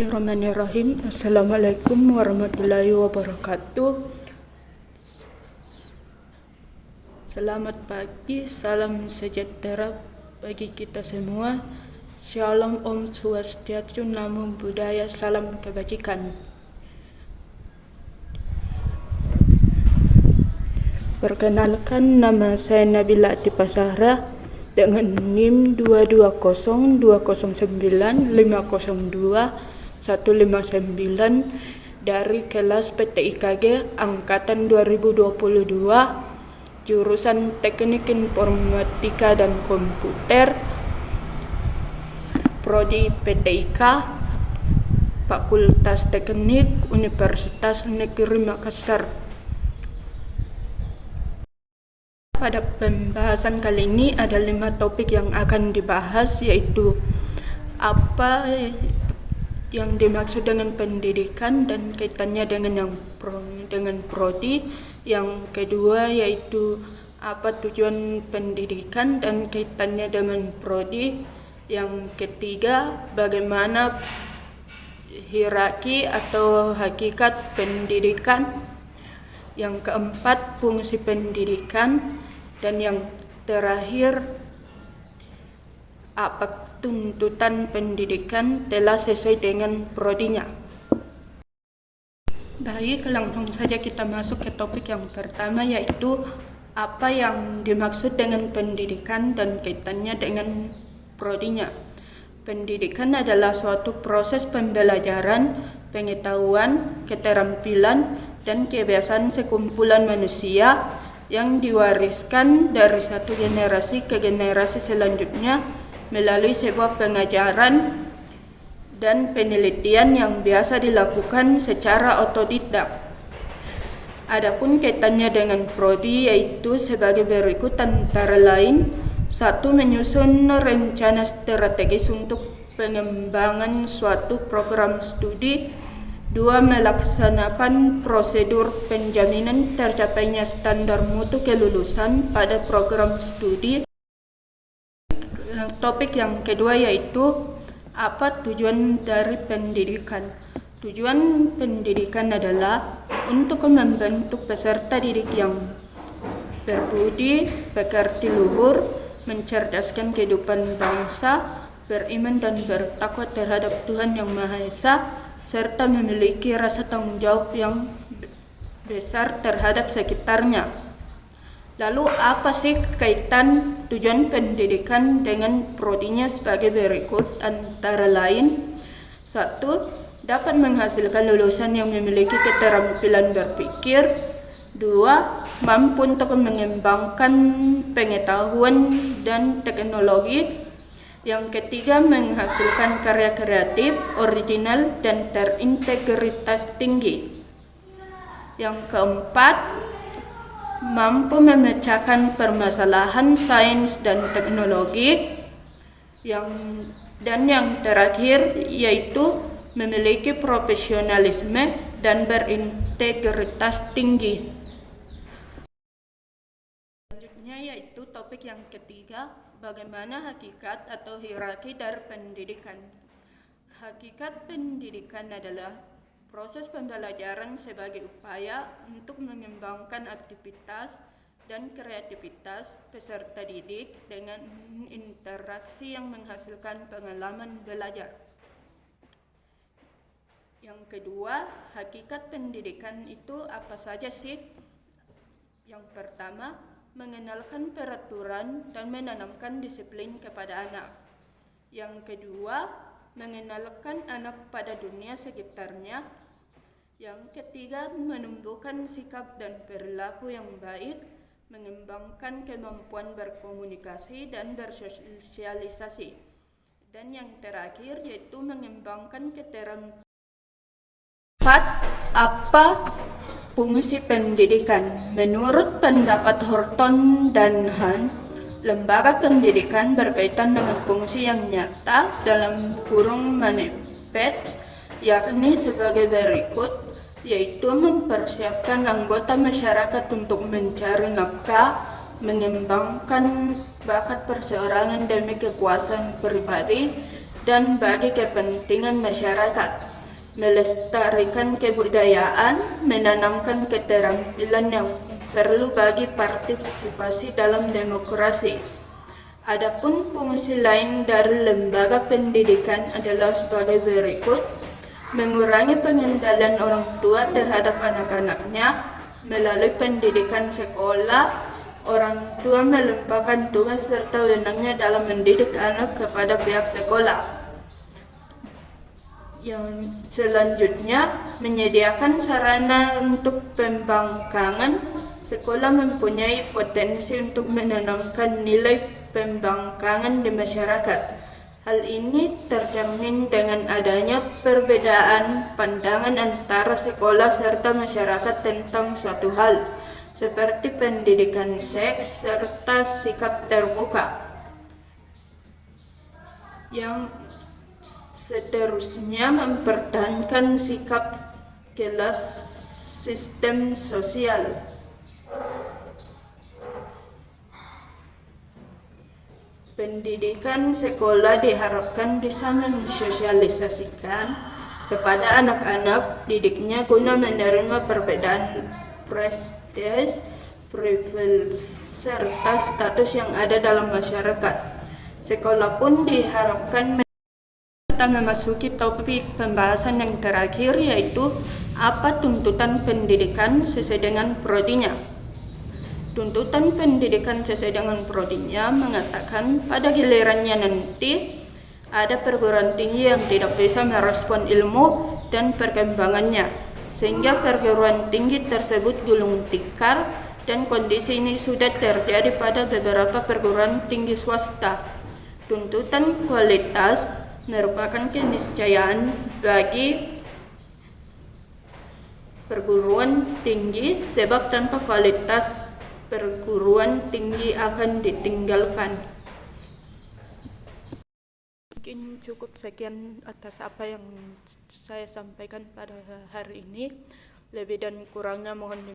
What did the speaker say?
Bismillahirrahmanirrahim. Assalamualaikum warahmatullahi wabarakatuh. Selamat pagi, salam sejahtera bagi kita semua. Shalom, Om Swastiastu, Namo Buddhaya, salam kebajikan. Perkenalkan, nama saya Nabila Atipasahra dengan NIM 2209502 159 dari kelas PTIKG Angkatan 2022, jurusan Teknik Informatika dan Komputer, Prodi PTIK, Fakultas Teknik, Universitas Negeri Makassar. Pada pembahasan kali ini ada 5 topik yang akan dibahas, yaitu apa yang dimaksud dengan pendidikan dan kaitannya dengan prodi. Yang kedua yaitu apa tujuan pendidikan dan kaitannya dengan prodi. Yang ketiga, bagaimana hierarki atau hakikat pendidikan. Yang keempat, fungsi pendidikan. Dan yang terakhir, apa tuntutan pendidikan telah sesuai dengan prodinya. Baik, langsung saja kita masuk ke topik yang pertama, yaitu apa yang dimaksud dengan pendidikan dan kaitannya dengan prodinya. Pendidikan adalah suatu proses pembelajaran, pengetahuan, keterampilan, dan kebiasaan sekumpulan manusia yang diwariskan dari satu generasi ke generasi selanjutnya melalui sebuah pengajaran dan penelitian yang biasa dilakukan secara otodidak. Adapun kaitannya dengan prodi yaitu sebagai berikut, antara lain: 1. Menyusun rencana strategis untuk pengembangan suatu program studi. 2. Melaksanakan prosedur penjaminan tercapainya standar mutu kelulusan pada program studi. Topik yang kedua yaitu apa tujuan dari pendidikan. Tujuan pendidikan adalah untuk membentuk peserta didik yang berbudi, pekerti luhur, mencerdaskan kehidupan bangsa, beriman dan bertakwa terhadap Tuhan Yang Maha Esa, serta memiliki rasa tanggung jawab yang besar terhadap sekitarnya. Lalu apa sih kaitan tujuan pendidikan dengan prodinya sebagai berikut, antara lain: 1. Dapat menghasilkan lulusan yang memiliki keterampilan berpikir. 2. Mampu untuk mengembangkan pengetahuan dan teknologi. Yang ketiga, menghasilkan karya kreatif, original, dan terintegritas tinggi. Yang keempat, mampu memecahkan permasalahan sains dan teknologi. Dan yang terakhir yaitu memiliki profesionalisme dan berintegritas tinggi. Selanjutnya yaitu topik yang ketiga, bagaimana hakikat atau hierarki dari pendidikan. Hakikat pendidikan adalah proses pembelajaran sebagai upaya untuk mengembangkan aktivitas dan kreativitas peserta didik dengan interaksi yang menghasilkan pengalaman belajar. Yang kedua, hakikat pendidikan itu apa saja sih? Yang pertama, mengenalkan peraturan dan menanamkan disiplin kepada anak. Yang kedua, mengenalkan anak pada dunia sekitarnya. Yang ketiga, menumbuhkan sikap dan perilaku yang baik, mengembangkan kemampuan berkomunikasi dan bersosialisasi. Dan yang terakhir yaitu mengembangkan keterampilan. 4. Apa fungsi pendidikan? Menurut pendapat Horton dan Han, lembaga pendidikan berkaitan dengan fungsi yang nyata dalam kurung manifest, yakni sebagai berikut, yaitu mempersiapkan anggota masyarakat untuk mencari nafkah, mengembangkan bakat perseorangan demi kepuasan pribadi, dan bagi kepentingan masyarakat. melestarikan kebudayaan, menanamkan keterampilan yang perlu bagi partisipasi dalam demokrasi. Adapun fungsi lain dari lembaga pendidikan adalah sebagai berikut: mengurangi pengendalian orang tua terhadap anak-anaknya melalui pendidikan sekolah. Orang tua melimpahkan tugas serta wewenangnya dalam mendidik anak kepada pihak sekolah. Yang selanjutnya, menyediakan sarana untuk pembangkangan. Sekolah mempunyai potensi untuk menanamkan nilai pembangkangan di masyarakat. Hal ini tercermin dengan adanya perbedaan pandangan antara sekolah serta masyarakat tentang suatu hal, seperti pendidikan seks serta sikap terbuka. Yang seterusnya, mempertahankan sikap kelas sistem sosial. Pendidikan sekolah diharapkan bisa mensosialisasikan kepada anak-anak didiknya guna menerima perbedaan prestis, privilege, serta status yang ada dalam masyarakat. Sekolah pun diharapkan kita memasuki topik pembahasan yang terakhir, yaitu apa tuntutan pendidikan sesuai dengan prodinya. Tuntutan pendidikan sesuai dengan prodinya mengatakan pada gilirannya nanti ada perguruan tinggi yang tidak bisa merespon ilmu dan perkembangannya, sehingga perguruan tinggi tersebut gulung tikar, dan kondisi ini sudah terjadi pada beberapa perguruan tinggi swasta. Tuntutan kualitas merupakan keniscayaan bagi perguruan tinggi, sebab tanpa kualitas perguruan tinggi akan ditinggalkan. Mungkin cukup sekian atas apa yang saya sampaikan pada hari ini. Lebih dan kurangnya mohon